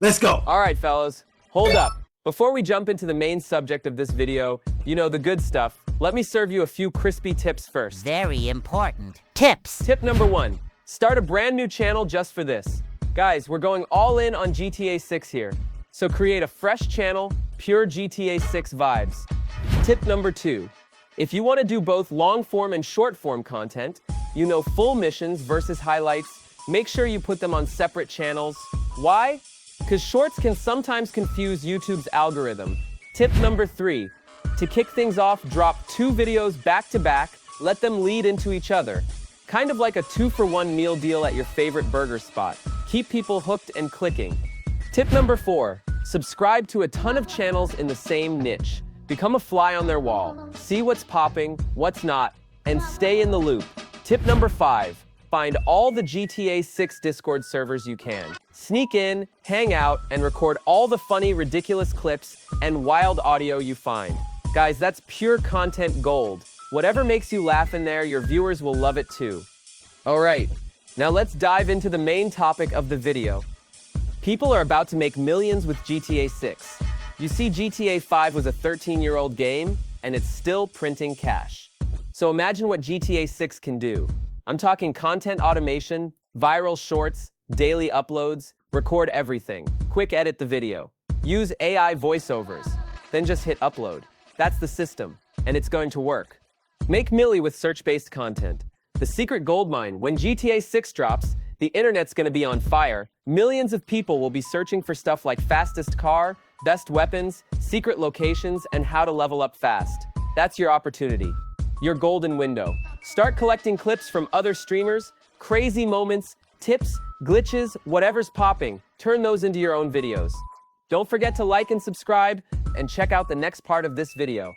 Let's go. All right, fellas, hold up. Before we jump into the main subject of this video, you know, the good stuff, let me serve you a few crispy tips first. Very important. Tips. Tip number 1, start a brand new channel just for this. Guys, we're going all in on GTA 6 here. So create a fresh channel, pure GTA 6 vibes. Tip number 2, if you want to do both long form and short form content, you know, full missions versus highlights, make sure you put them on separate channels. Why? Because shorts can sometimes confuse YouTube's algorithm. Tip number 3, to kick things off, drop 2 videos back to back, let them lead into each other. Kind of like a 2-for-1 meal deal at your favorite burger spot. Keep people hooked and clicking. Tip number 4, subscribe to a ton of channels in the same niche. Become a fly on their wall. See what's popping, what's not, and stay in the loop. Tip number 5, find all the GTA 6 Discord servers you can. Sneak in, hang out, and record all the funny, ridiculous clips and wild audio you find. Guys, that's pure content gold. Whatever makes you laugh in there, your viewers will love it too. Alright, now let's dive into the main topic of the video. People are about to make millions with GTA 6. You see, GTA 5 was a 13-year-old game, and it's still printing cash. So imagine what GTA 6 can do. I'm talking content automation, viral shorts, daily uploads, record everything, quick edit the video, use AI voiceovers, then just hit upload. That's the system, and it's going to work. Make milli with search-based content. The secret goldmine: when GTA 6 drops, the internet's gonna be on fire. Millions of people will be searching for stuff like fastest car, best weapons, secret locations, and how to level up fast. That's your opportunity, your golden window. Start collecting clips from other streamers, crazy moments, tips, glitches, whatever's popping. Turn those into your own videos. Don't forget to like and subscribe, and check out the next part of this video.